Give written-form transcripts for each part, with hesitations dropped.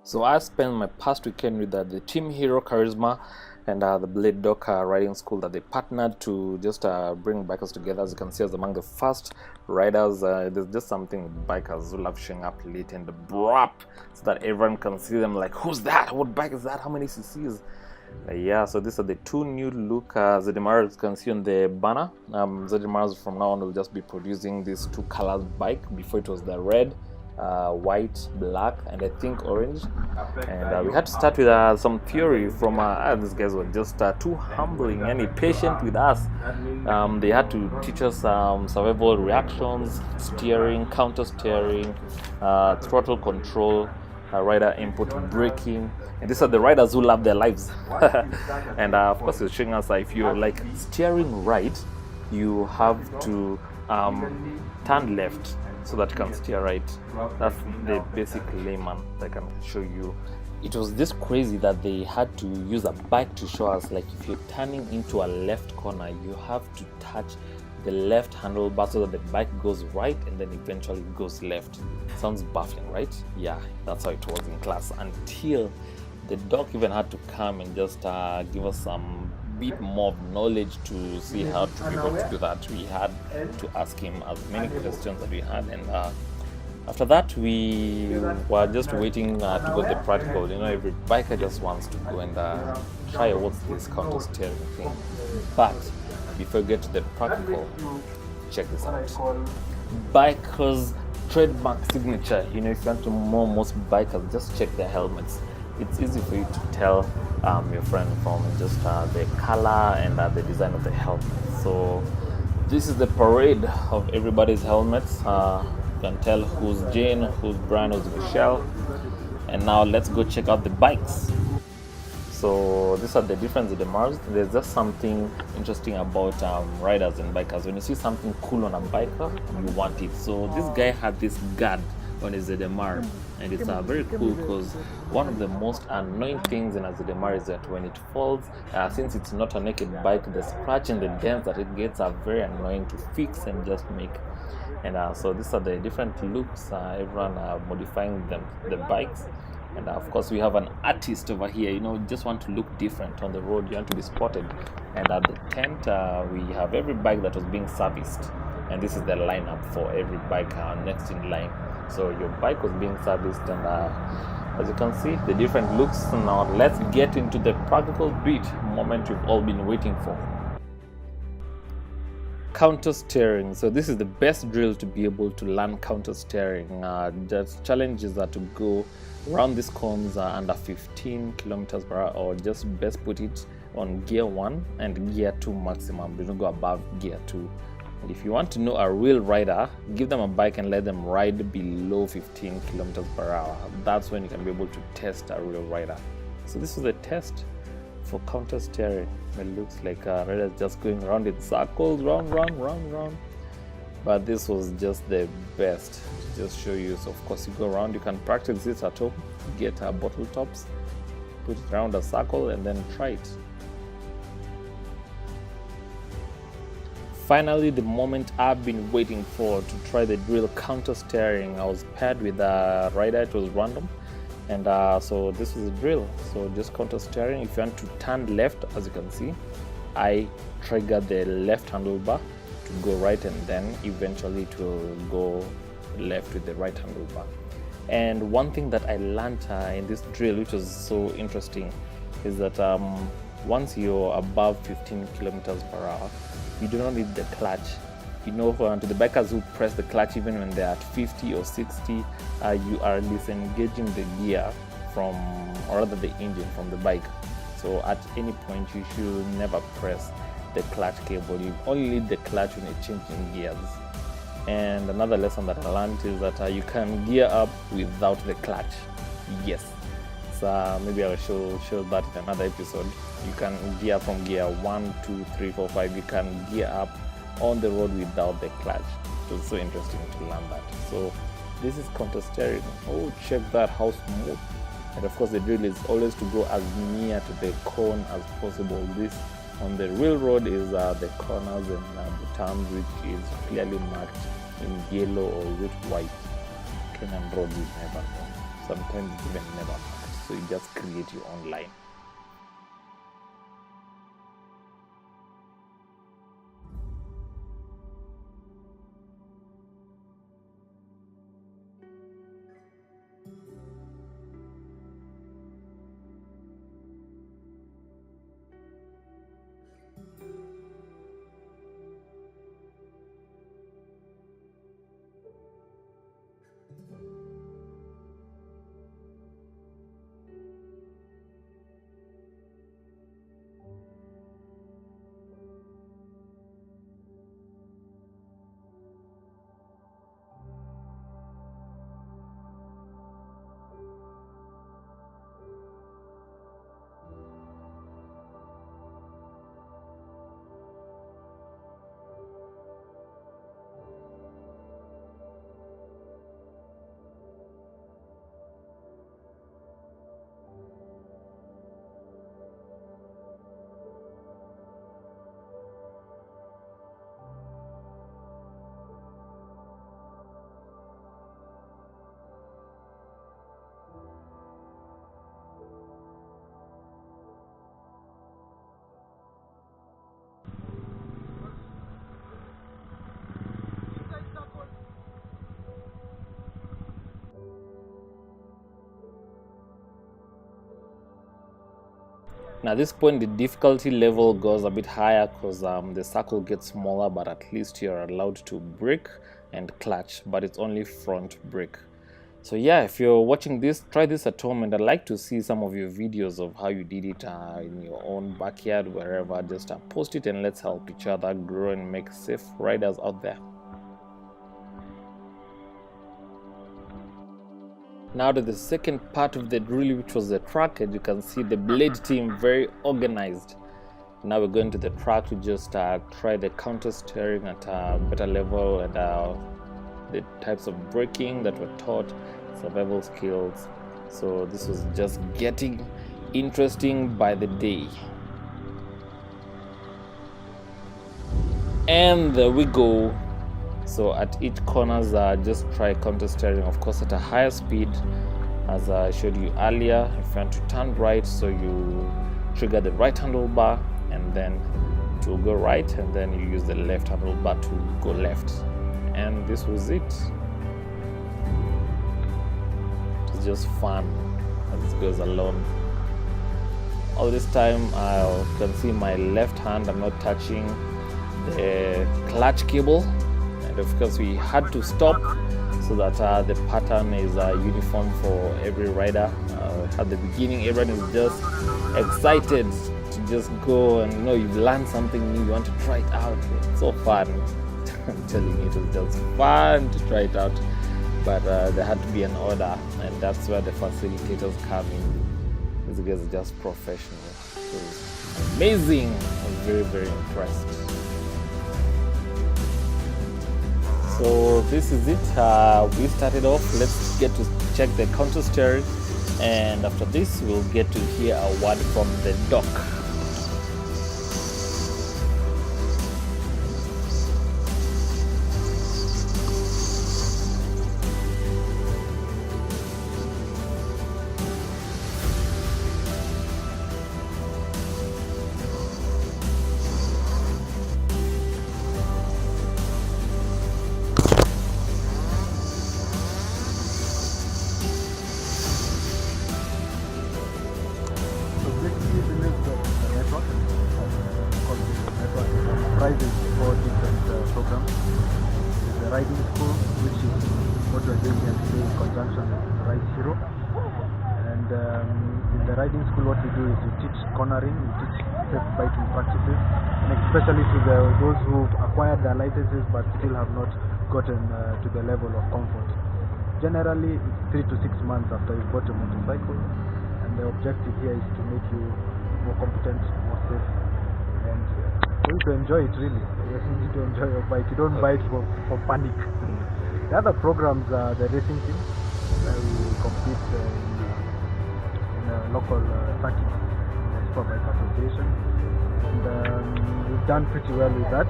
So I spent my past weekend with the Team Hero Charisma and the Blade Dock riding school that they partnered to just bring bikers together. As you can see, as among the first riders, there's just something with bikers who love showing up late and brap so that everyone can see them like, who's that? What bike is that? How many cc's? Yeah, so these are the two new look ZMRs you can see on the banner. ZMRs from now on will just be producing these two colors bike. Before it was the red, white, black, and I think orange. And we had to start with some theory from these guys were just too humbling and patient with us. They had to teach us survival reactions, steering, counter steering, throttle control, rider input, braking, and these are the riders who love their lives. And of course it's showing us if you're like steering right, you have to turn left so that you can steer right. That's the basic layman that I can show you. It was this crazy that they had to use a bike to show us, like, if you're turning into a left corner, you have to touch the left handlebar so that the bike goes right and then eventually goes left. Sounds baffling, right? Yeah, that's how it was in class, until the doc even had to come and just give us some bit more of knowledge to see how to be able to do that. We had to ask him as many questions that we had, and after that we were just waiting to go to the practical. You know, every biker just wants to go and try what's this counter steering thing. But before we get to the practical, check this out. Bikers trademark signature. You know, if you want to know most bikers, just check their helmets. It's easy for you to tell your friend from just the color and the design of the helmet. So this is the parade of everybody's helmets. You can tell who's Jane, who's Brian, who's Michelle. And now let's go check out the bikes. So these are the difference in the Mars. There's just something interesting about riders and bikers. When you see something cool on a biker, you want it. So this guy had this guard on his ZMR, and it's very cool because one of the most annoying things in a ZMR is that when it falls, since it's not a naked bike, the scratch and the dents that it gets are very annoying to fix and just make. And so these are the different looks, everyone modifying the bikes. And of course we have an artist over here, you know, just want to look different on the road, you want to be spotted. And at the tent we have every bike that was being serviced, and this is the lineup for every bike next in line. So your bike was being serviced, and as you can see, the different looks. Now let's get into the practical bit, moment you've all been waiting for. Counter steering. So this is the best drill to be able to learn counter steering. The challenge is to go around these cones under 15 kilometers per hour, or just best put it on gear 1 and gear 2 maximum. Do not go above gear 2. And if you want to know a real rider, give them a bike and let them ride below 15 kilometers per hour. That's when you can be able to test a real rider. So this is the test for counter steering. It looks like riders just going around in circles, round. But this was just the best to just show you. So of course you go around, you can practice this at home, get bottle tops, put it around a circle and then try it. Finally, the moment I've been waiting for to try the drill counter steering. I was paired with a rider, it was random. And so this is a drill. So just counter steering. If you want to turn left, as you can see, I trigger the left handlebar to go right, and then eventually it will go left with the right handlebar. And one thing that I learned in this drill, which was so interesting, is that once you're above 15 kilometers per hour, you do not need the clutch. You know, to the bikers who press the clutch even when they're at 50 or 60, you are disengaging the gear from, or rather the engine from the bike. So at any point you should never press the clutch cable. You only need the clutch when you're changing gears. And another lesson that I learned is that you can gear up without the clutch. Yes. So maybe I'll show that in another episode. You can gear from gear 1, 2, 3, 4, 5. You can gear up on the road without the clutch. It was so interesting to learn that. So this is counter steering. Oh, check that, how smooth. And of course the drill is always to go as near to the cone as possible. This on the real road is the corners and the turns, which is clearly marked in yellow or with white. Kenyan road is never known. Sometimes even never known. So you just create your own line. Now at this point the difficulty level goes a bit higher because the circle gets smaller, but at least you're allowed to brake and clutch, but it's only front brake. So yeah, if you're watching this, try this at home, and I'd like to see some of your videos of how you did it in your own backyard, wherever. Just post it and let's help each other grow and make safe riders out there. Now to the second part of the drill, which was the track, and you can see the blade team very organized. Now we're going to the track to just try the counter steering at a better level, and the types of braking that were taught, survival skills. So this was just getting interesting by the day. And there we go. So at each corners, just try counter steering, of course at a higher speed, as I showed you earlier. If you want to turn right, so you trigger the right handlebar and then to go right, and then you use the left handlebar to go left. And this was it. It's just fun as it goes along. All this time I can see my left hand, I'm not touching the clutch cable, and of course we had to stop so that the pattern is uniform for every rider. At the beginning everyone is just excited to just go, and you've learned something new, you want to try it out. It's so fun. I'm telling you, it was just fun to try it out, but there had to be an order, and that's where the facilitators come in. These guys are just professional. It was amazing. I was very, very impressed. So this is it. We started off. Let's get to check the counter steering, and after this we'll get to hear a word from the doc. Four different programs. There's the riding school, which is what we're doing here today in conjunction with Ride Hero. And in the riding school, what we do is we teach cornering, we teach safe biking practices, and especially to those who've acquired their licenses but still have not gotten to the level of comfort. Generally, it's 3 to 6 months after you've bought a motorcycle, and the objective here is to make you more competent, more safe, and for you to enjoy it. Really, yes, you need to enjoy your bike. You don't buy it for panic. The other programs are the racing team, where we compete in a local circuit, the Superbike Association, and we've done pretty well with that.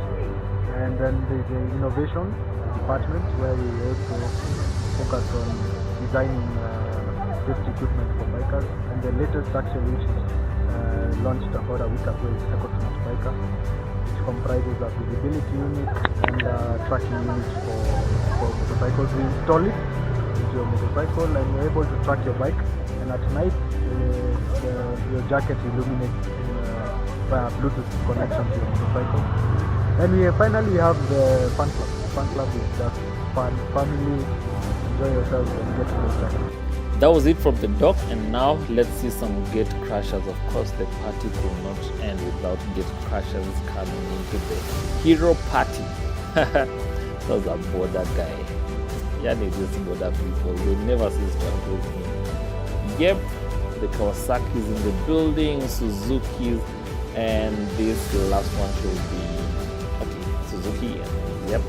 And then there's the innovation department, where we also focus on designing just equipment for bikers. And the latest actually, which is launched about a week ago, is Eco Smart Biker, which comprises a visibility unit and tracking unit for motorcycles. We install it into your motorcycle and you're able to track your bike, and at night your jacket illuminates via Bluetooth connection to your motorcycle. And we finally have the fun club. The fun club is just fun, family, enjoy yourselves and get to know jacket. That was it from the dock, and now let's see some gate crashers. Of course, the party could not end without gate crashers coming into the hero party. Those are border guy. Yeah, they just border people. They never cease to amaze me. Yep, the Kawasaki's in the building, Suzuki's, and this last one should be okay. Suzuki. Yep.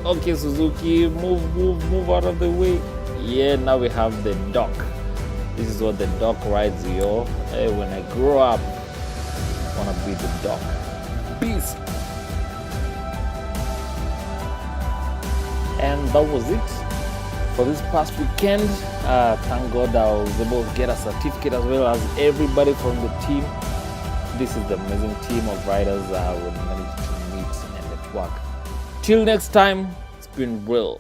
Okay, Suzuki, move out of the way. Yeah, now we have the dock. This is what the dock rides, yo. Hey, when I grow up, I wanna be the dock. Peace. And that was it for this past weekend. Thank God I was able to get a certificate as well as everybody from the team. This is the amazing team of riders we managed to meet and network. Till next time, it's been real.